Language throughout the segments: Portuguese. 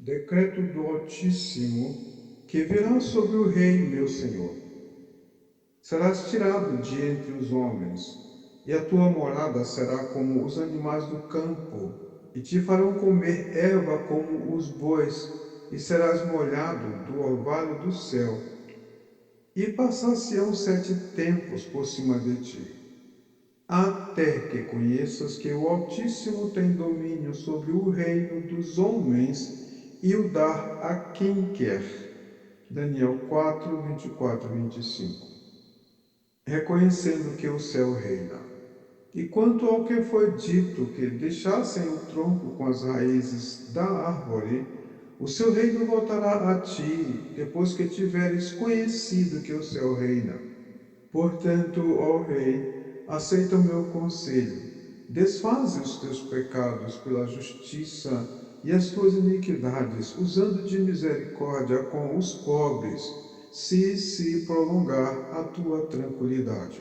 Decreto do Altíssimo, que virá sobre o rei meu senhor. Serás tirado de entre os homens, e a tua morada será como os animais do campo, e te farão comer erva como os bois, e serás molhado do orvalho do céu. E passar-se-ão 7 tempos por cima de ti, até que conheças que o Altíssimo tem domínio sobre o reino dos homens e o dá a quem quer. Daniel 4, 24 e 25. Reconhecendo que o céu reina. E quanto ao que foi dito que deixassem o tronco com as raízes da árvore, o seu reino voltará a ti, depois que tiveres conhecido que o céu reina. Portanto, ó Rei, aceita o meu conselho. Desfaze os teus pecados pela justiça e as tuas iniquidades, usando de misericórdia com os pobres, se prolongar a tua tranquilidade.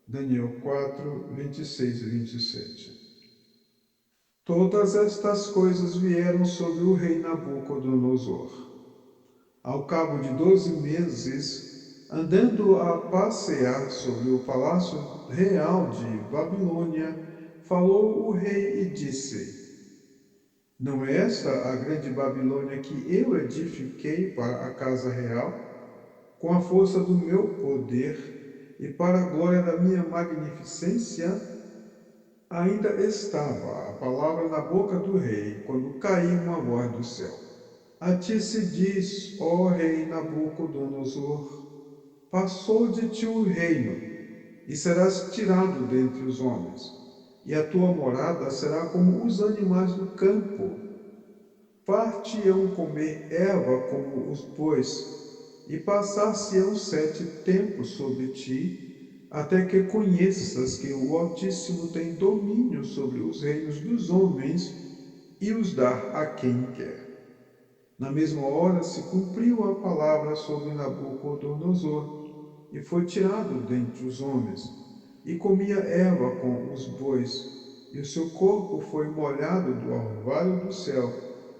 Daniel 4, 26 e 27. Todas estas coisas vieram sobre o rei Nabucodonosor. Ao cabo de 12 meses, andando a passear sobre o palácio real de Babilônia, falou o rei e disse: Não é esta a grande Babilônia que eu edifiquei para a casa real, com a força do meu poder e para a glória da minha magnificência? Ainda estava a palavra na boca do rei, quando caiu uma voz do céu. A ti se diz, ó rei Nabucodonosor, passou de ti o reino, e serás tirado dentre os homens, e a tua morada será como os animais do campo. Far-te-ão comer erva como os bois, e passar-se-ão 7 tempos sobre ti, até que conheças que o Altíssimo tem domínio sobre os reinos dos homens e os dá a quem quer. Na mesma hora se cumpriu a palavra sobre Nabucodonosor, e foi tirado dentre os homens, e comia erva com os bois, e o seu corpo foi molhado do orvalho do céu,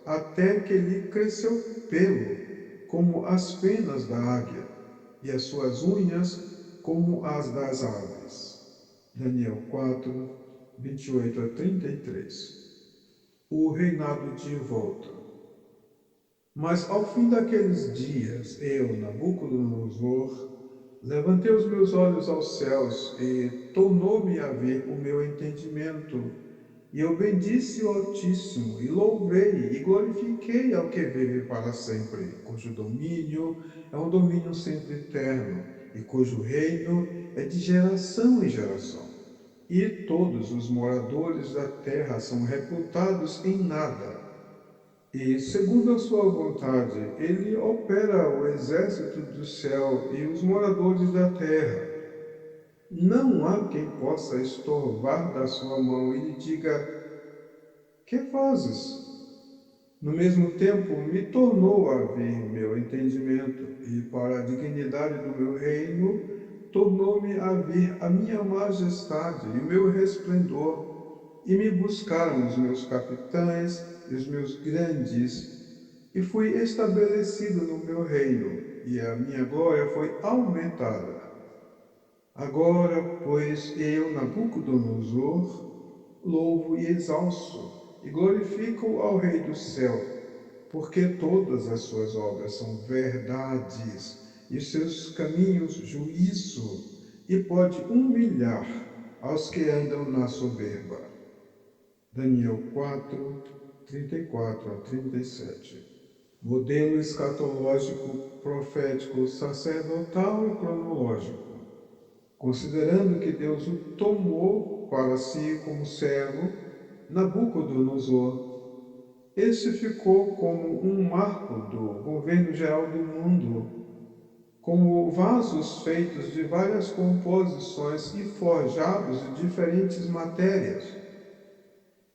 até que lhe cresceu pelo, como as penas da águia, e as suas unhas como as das aves. Daniel 4, 28 a 33. O reinado de volta. Mas ao fim daqueles dias, eu, Nabucodonosor, levantei os meus olhos aos céus e tornou-me a ver o meu entendimento. E eu bendisse o Altíssimo, e louvei e glorifiquei ao que vive para sempre, cujo domínio é um domínio sempre eterno, e cujo reino é de geração em geração. E todos os moradores da terra são reputados em nada. E, segundo a sua vontade, ele opera o exército do céu e os moradores da terra. Não há quem possa estorvar da sua mão e lhe diga: que fazes? No mesmo tempo, me tornou a vir meu entendimento, e para a dignidade do meu reino, tornou-me a vir a minha majestade e o meu resplendor, e me buscaram os meus capitães e os meus grandes, e fui estabelecido no meu reino, e a minha glória foi aumentada. Agora, pois, eu, Nabucodonosor, louvo e exalço, e glorifico ao Rei do céu, porque todas as suas obras são verdades, e os seus caminhos juízo, e pode humilhar aos que andam na soberba. Daniel 4, 34 a 37. Modelo escatológico, profético, sacerdotal e cronológico. Considerando que Deus o tomou para si como servo, Nabucodonosor, este ficou como um marco do governo geral do mundo, como vasos feitos de várias composições e forjados de diferentes matérias.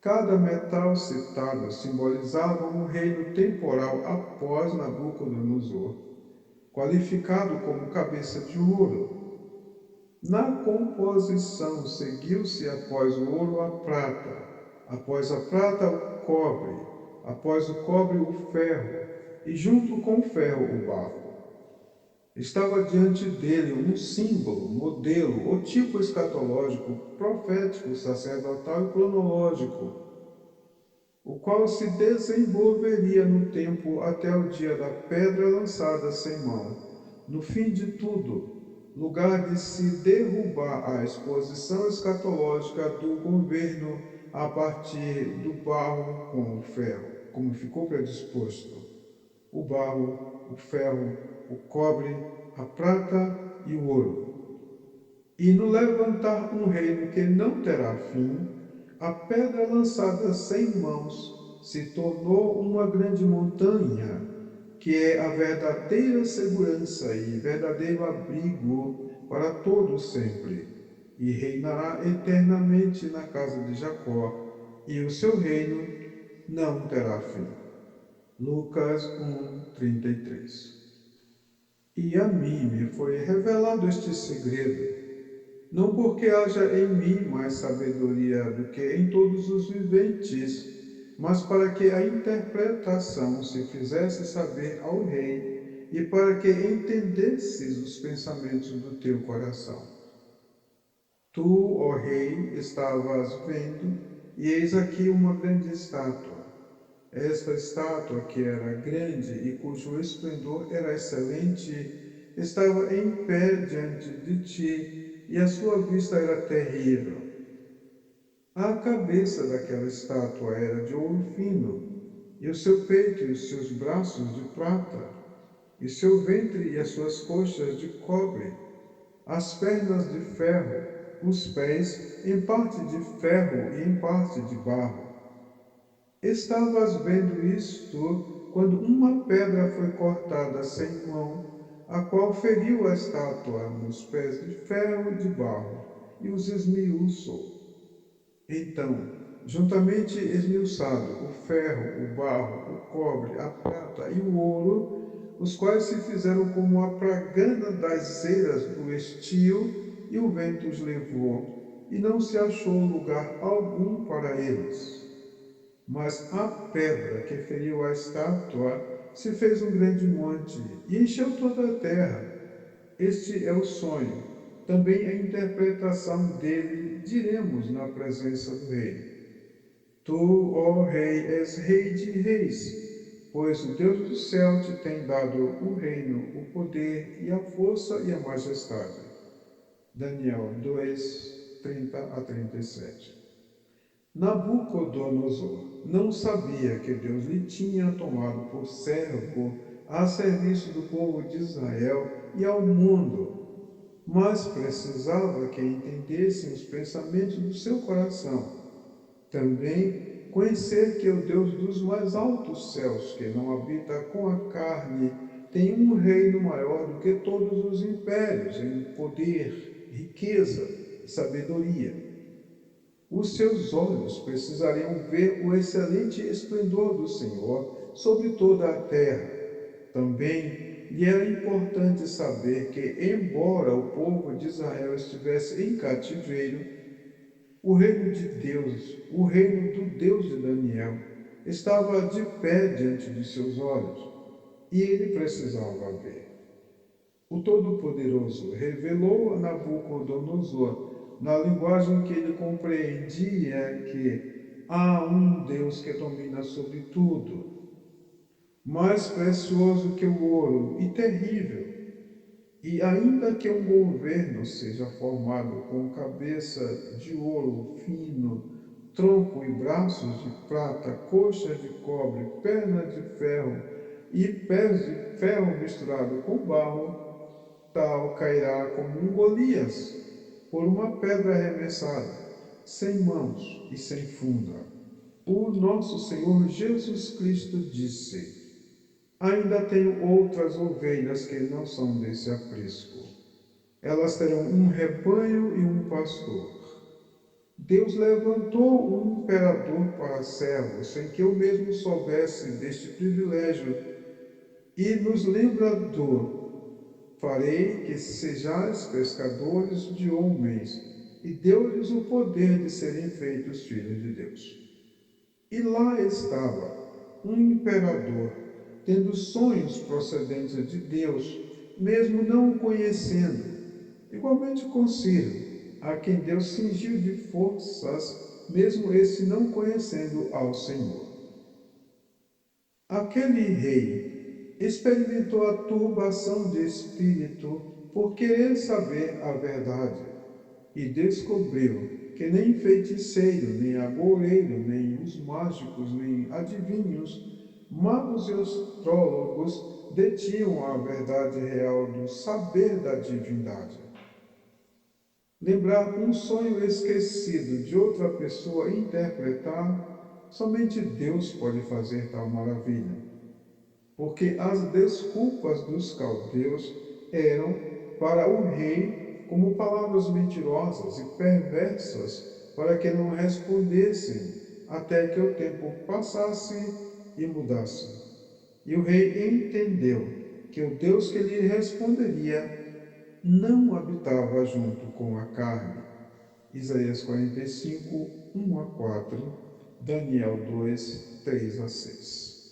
Cada metal citado simbolizava um reino temporal após Nabucodonosor, qualificado como cabeça de ouro. Na composição seguiu-se após o ouro a prata, após a prata o cobre, após o cobre o ferro, e junto com o ferro o barro. Estava diante dele um símbolo, modelo ou tipo escatológico, profético, sacerdotal e cronológico, o qual se desenvolveria no tempo até o dia da pedra lançada sem mão, no fim de tudo, lugar de se derrubar a exposição escatológica do governo a partir do barro com o ferro, como ficou predisposto. O barro, o ferro, o cobre, a prata e o ouro. E no levantar um reino que não terá fim, a pedra lançada sem mãos se tornou uma grande montanha, que é a verdadeira segurança e verdadeiro abrigo para todos sempre, e reinará eternamente na casa de Jacó, e o seu reino não terá fim. Lucas 1:33. E a mim me foi revelado este segredo, não porque haja em mim mais sabedoria do que em todos os viventes, mas para que a interpretação se fizesse saber ao rei e para que entendesses os pensamentos do teu coração. Tu, ó rei, estavas vendo, e eis aqui uma grande estátua. Esta estátua, que era grande e cujo esplendor era excelente, estava em pé diante de ti, e a sua vista era terrível. A cabeça daquela estátua era de ouro fino, e o seu peito e os seus braços de prata, e seu ventre e as suas coxas de cobre, as pernas de ferro, os pés em parte de ferro e em parte de barro. Estavas vendo isto quando uma pedra foi cortada sem mão, a qual feriu a estátua nos pés de ferro e de barro, e os esmiuçou. Então, juntamente esmiuçado o ferro, o barro, o cobre, a prata e o ouro, os quais se fizeram como a pragana das eiras do estio, e o vento os levou, e não se achou lugar algum para eles. Mas a pedra que feriu a estátua se fez um grande monte e encheu toda a terra. Este é o sonho, também a interpretação dele diremos na presença do rei. Tu, ó rei, és rei de reis, pois o Deus do céu te tem dado o reino, o poder e a força e a majestade. Daniel 2:30-37. Nabucodonosor não sabia que Deus lhe tinha tomado por servo a serviço do povo de Israel e ao mundo, mas precisava que entendessem os pensamentos do seu coração. Também conhecer que o Deus dos mais altos céus, que não habita com a carne, tem um reino maior do que todos os impérios, em poder, riqueza e sabedoria. Os seus olhos precisariam ver o excelente esplendor do Senhor sobre toda a terra. Também lhe era importante saber que, embora o povo de Israel estivesse em cativeiro, o reino de Deus, o reino do Deus de Daniel, estava de pé diante de seus olhos, e ele precisava ver. O Todo-Poderoso revelou a Nabucodonosor, na linguagem que ele compreendia, que há um Deus que domina sobre tudo, mais precioso que o ouro e terrível. E ainda que um governo seja formado com cabeça de ouro fino, tronco e braços de prata, coxas de cobre, pernas de ferro e pés de ferro misturado com barro, tal cairá como um Golias, por uma pedra arremessada, sem mãos e sem funda. O nosso Senhor Jesus Cristo disse: ainda tenho outras ovelhas que não são desse aprisco. Elas terão um rebanho e um pastor. Deus levantou um imperador para servos, sem que eu mesmo soubesse deste privilégio, e nos lembra do: farei que sejais pescadores de homens, e deu-lhes o poder de serem feitos filhos de Deus. E lá estava, imperador, tendo sonhos procedentes de Deus, mesmo não o conhecendo. Igualmente com Ciro, a quem Deus cingiu de forças, mesmo esse não conhecendo ao Senhor. Aquele rei experimentou a turbação de espírito por querer saber a verdade, e descobriu que nem feiticeiro, nem agoureiro, nem os mágicos, nem adivinhos, magos e astrólogos detinham a verdade real do saber da divindade. Lembrar um sonho esquecido de outra pessoa e interpretar, somente Deus pode fazer tal maravilha. Porque as desculpas dos caldeus eram para o rei como palavras mentirosas e perversas, para que não respondessem até que o tempo passasse e mudasse. E o rei entendeu que o Deus que lhe responderia não habitava junto com a carne. Isaías 45, 1 a 4, Daniel 2, 3 a 6.